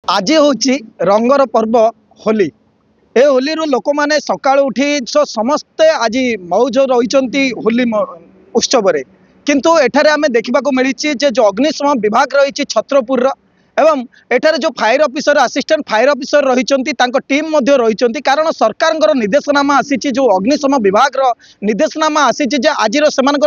आज हूँ रंगर पर्व होली। ए होली लोक मैंने सका उठी समस्ते आज मौज रही होली उत्सव किंतु एठारे आमे देखा मिली जो अग्निशम विभाग रही छत्रपुर एवं एठारे जो fire officer assistant fire officer रही टीम रही कारण सरकार निर्देशनामा आसी जो अग्निशम विभाग निर्देशनामा आसी आज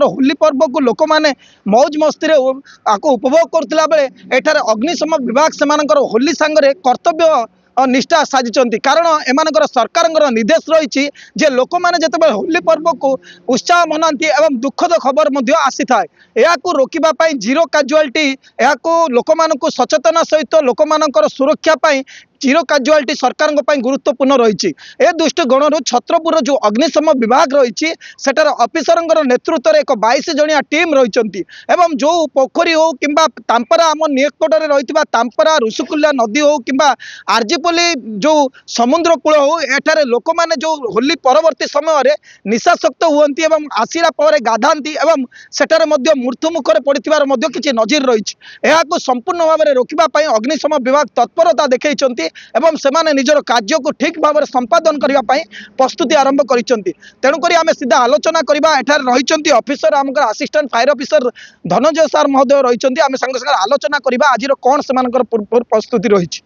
होली पर्व को लोक मैंने मौज मस्ती उपभोग करथिला बेले एठारे अग्निशम विभाग से होली सांगरे कर्तव्य निष्ठा साजिंट कारण एम सरकार निर्देश रही जे लोक मैंने जिते होली पर्व को उत्साह मनाती एवं दुखद खबर आसी था यह रोकवाई जीरो काजुआलिटी लोक मानक सचेतना सहित लोक मानकर सुरक्षा जीरो काजुआलिटी सरकार गुरुत्वपूर्ण रही ए दृष्टिकोण छत्रपुर जो अग्निशम विभाग रही सेठार ऑफिसर नेतृत्व में एक 22 जणिया टीम रही एवं जो पोखरी हो कि तांपरा आम निकटरे रही तांपरा ऋषिकुल्या नदी हो कि आरजीपल्ली जो समुद्र कूल हो एठारे लोक मैंने जो होली परवर्ती समय निशाशक्त हुंती आसला पर गाधाती एवं सेठारे मृत्यु मुखर पड़ार किसी नजीर रही संपूर्ण भाव में रोकवाई अग्निशम विभाग तत्परता देखते एवं सेमाने निजर कार्य को ठीक भाव में संपादन करने प्रस्तुति आरंभ करुक आम सीधा आलोचना करवा एठार रही ऑफिसर आम असिस्टेंट फायर ऑफिसर धनंजय सार महोदय रही आम संगे आलोचना करवा आज कौन से प्रस्तुति रही।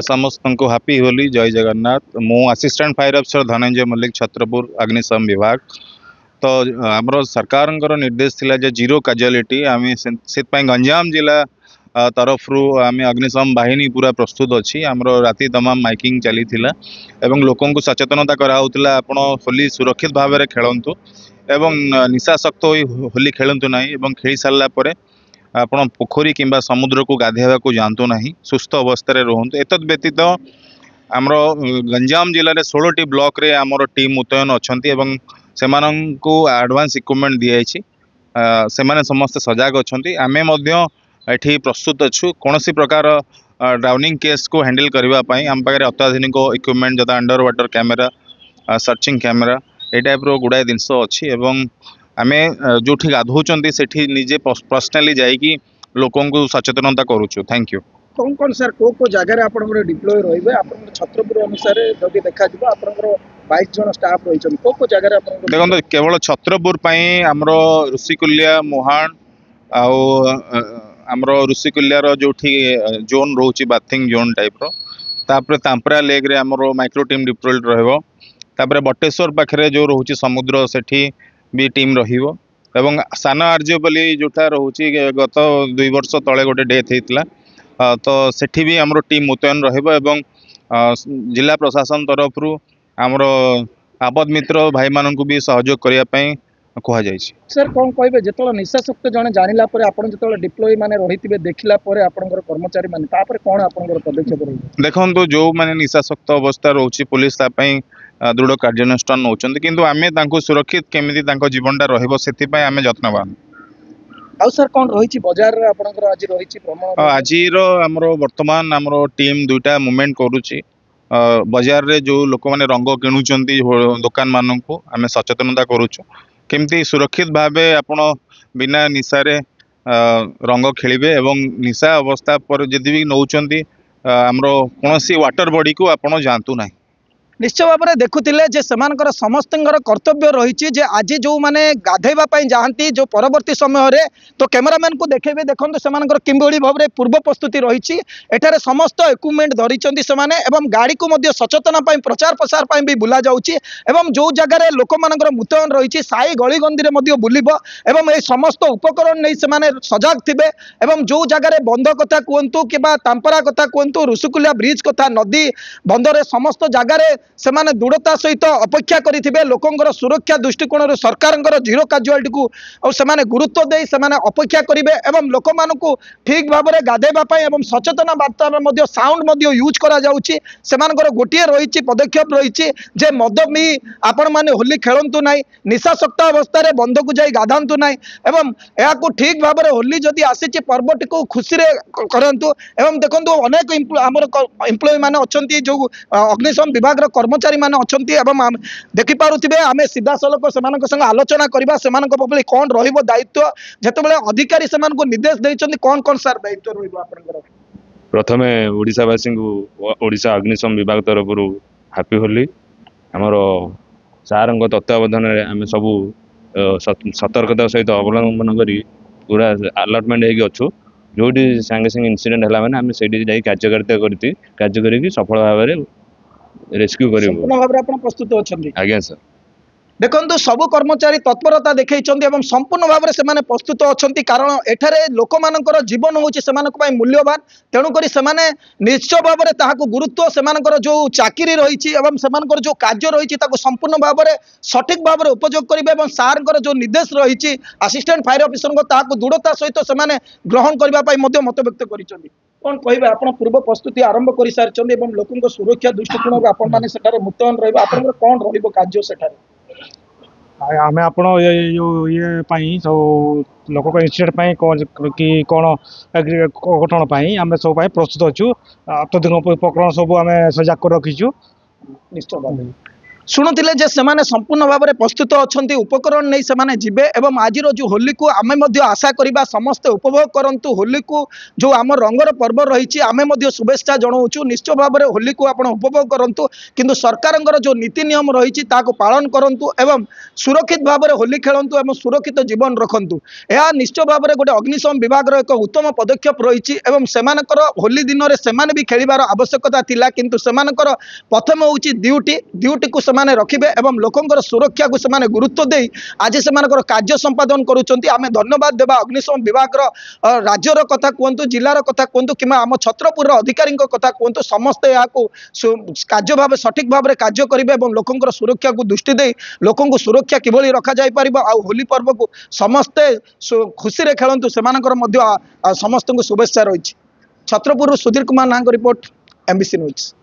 समस्त को हैप्पी होली जय जगन्नाथ। मु assistant fire officer Dhananjay Mallik Chhatrapur अग्निशम विभाग। तो आमर सरकार निर्देश थिला जे जीरो काजुआलिटी आम से गंजाम जिला तरफ आम अग्निशम बाहिनी पूरा प्रस्तुत अच्छी आमर राति तमाम माइकिंग चली एवं लोकों को सचेतनता कराउतला आपण होली सुरक्षित भाव में खेलतु एवं निशाशक्त होली खेलतु ना एवं खेल सारा पर आपण पोखरी किंबा समुद्र को गाधेवा को जातु ना सुस्थ अवस्था रुहतु। एतद व्यतीत आमर गंजाम जिले में 16टी ब्लॉक रे आमर टीम मुतयन अच्छा से एडवांस इक्विपमेंट दिखाई से समस्त सजग अच्छा आमे एठी प्रस्तुत अच्छु कौन प्रकार ड्राउनिंग केस को हैंडल करने आम पाखे अत्याधुनिक इक्विपमेंट जता under water camera searching camera ये टाइप गुड़ाए जिनस अच्छी एवं आमे जो गाधौं से निजे पर्सनाली जाइकी लोकों को सचेतनता करुचु। Thank you. कौन कौन सर को जगह आप डिप्लॉय रही छत्रपुर अनुसार जब देखा 22 जन स्टाफ रही को जगह देखो केवल छत्रपुर आमर ऋषिकुल्या मुहान आमर ऋषिकुल्यार जो जोन रोचे बाथिंग जोन टाइप तापर तांपरा लेक रे आमर माइक्रो टीम डिप्लॉयड रहिबो तापर बटेश्वर पाखरे जो रोचे समुद्र सेठी भी टीम रहिबो एवं सान आरजीपल्ली जोटा रोचे गत 2 वर्ष तले गोटे डेथ होता तो सेठी भी आमर टीम मुतयन रहिबो एवं जिला प्रशासन तरफ आमर आपद मित्र भाई मानू भी सहयोग करने कहुई। सर कौन कहे जो निशाशक्त जन जानिला जो डिप्लॉय माने रही देखला कर्मचारी माने कौन आप पदक्षेप रही देखो जो मैंने निशाशक्त अवस्था रोचे पुलिस दृढ़ कार्यानुष्ठान नौकरी किंतु आमे सुरक्षित केमिति जीवनटा रहिबो सेति आमे जत्नवान। आउ सर कौन रही बाजार आज रही आज आमर वर्तमान आमर टीम 2टा मूवमेंट करुची बाजार रे जो लोक मैंने रंग किणुचंती दुकान मानू आमे सचेतनता करुचु केमती सुरक्षित भावे आपण बिना निशारे रंग खेलिबे एवं निशा अवस्था पर जदि भी नौचंती आमर कोनोसी वाटर बॉडी को आपण जानतु नाही। निश्चय भाव में देखुले समस्त कर्तव्य रही आज जो मैंने गाधेवाई जाती जो परवर्ती समय तो कैमेरामैन को देखेबे देखो से भाव में पूर्व प्रस्तुति रही एठारे समस्त इक्विपमेंट धरी से गाड़ी को सचेतना प्रचार प्रसार भी बुला जाउची एवं जो जगह लोक मानकर मुतयन रही साई गलीगंदी में बुलब एवं ये समस्त उपकरण नहीं से सजग थे एवं जो जगह बंध कथा कहतु कि तांपरा कथा कहतु ऋषिकुल्या ब्रिज कथा नदी बंधरे समस्त जगार से दृढ़ता सहित अपेक्षा करेंगे लोकंर सुरक्षा दृष्टिकोण सरकार जीरो काजुआलिटी को से गुरुत्व दे से अपेक्षा करेंगे एवं लोक मानू ठीक भाव में गाधेवाई और सचेतना वार्ता साउंड यूज कर गोटे रही पदक्षेप रही जे मद भी आपण मैंने होली खेलतु ना निशाशक्त अवस्था बंध को जाई गाधातु ना एवं यह ठीक भाव में होली जदि आसी पर्वटी को खुशी करतु एवं देखो अनेक आमर एम्प्लॉय मैंने अच्छा जो अग्निशम विभाग कर्मचारी माने अछंती एवं देखि पारुथिबे आमे सीधा सलक सेमानक संग आलोचना करबा सेमानक पबली कोन रहिबो दायित्व जेतेबेले अधिकारी सेमानक निर्देश दैछन्ती कोन कोन सर दायित्व रहिबो आपनकर प्रथमे ओडिशावासी को ओडिशा अग्निशम विभाग तरफ हापी होली आमर सार तत्वावधान आम सब सतर्कता सहित अवलंबन करी पूरा अलर्टमेंट होगी जो सांगे सांगे इनसीडेंट है मैंने आम से कार्यकारिता कार्य करी सफल भाव में रेस्क्यू कर संपूर्ण भाव में आप प्रस्तुत अच्छा आज्ञा सर देखो सबु कर्मचारी तत्परता देखते संपूर्ण भाव में प्रस्तुत अच्छा कारण एठारे लोक मानकर जीवन हूँ मूल्यवान तेणुक निश्चय भाव में गुरुत्व से जो चाकरी रही जो कार्य रही संपूर्ण भाव में सठिक भाव में उपयोग करेंगे सार जो निर्देश रही असिस्टेंट फायर ऑफिसर दृढ़ता सहित से ग्रहण करने मत व्यक्त कर कौन कहे आप पूर्व प्रस्तुति आरंभ कर सारी लोकों सुरक्षा दृष्टिकोण आपने मुतयन रहा कौन कार्य सेठारे आम आपण ये सब लोक इनसीडेंट कि कौन अघटन आम सब प्रस्तुत अच्छु अत्याधुनिक उपकरण सब आम सजाग कर रखीचु निश्चय भाव शुणुले जे सेमाने संपूर्ण भाव में प्रस्तुत अच्छा उपकरण नहीं से जीवे एवं आज जो होली को आम आशा करवा समस्ते उपभोग करूँ होली को जो आम रंगर पर्व रही आम शुभेच्छा जनाऊँ निश्चय भाव में होली को आप उपभोग करूँ किंतु सरकार जो नीति नियम रही पालन करूँ एवं सुरक्षित भाव में होली खेलतु एवं सुरक्षित जीवन रखु यह निश्चय भाव में गोटे अग्निशम विभाग एक उत्तम पदक्षेप रही होली दिन में से भी खेलार आवश्यकता थिला किंतु सेमानकर प्रथम हूँ ड्यूटी को सेमाने रखिबे एवं लोकंकर सुरक्षा को सेमाने गुरुत्व दे आज सेमानकर कार्य संपादन करुचंती आमे धन्यवाद देबा अग्निशम विभाग राज्यर कथा कहतु जिलार कथा कहतु कि आम छत्रपुर अधिकारी कथा कहतु समस्ते यहाँ कार्य भाव सठिक भाव में कार्य करेंगे और लोकंकर सुरक्षा को दृष्टि दे लोकों को सुरक्षा किभली रखा जाई परिबो आ होली पर्व को समस्ते खुशी रे खेलंतु सेमानकर मध्य समस्त को शुभेच्छा रही छत्रपुर सुधीर कुमार नाहक रिपोर्ट एमबीसी न्यूज।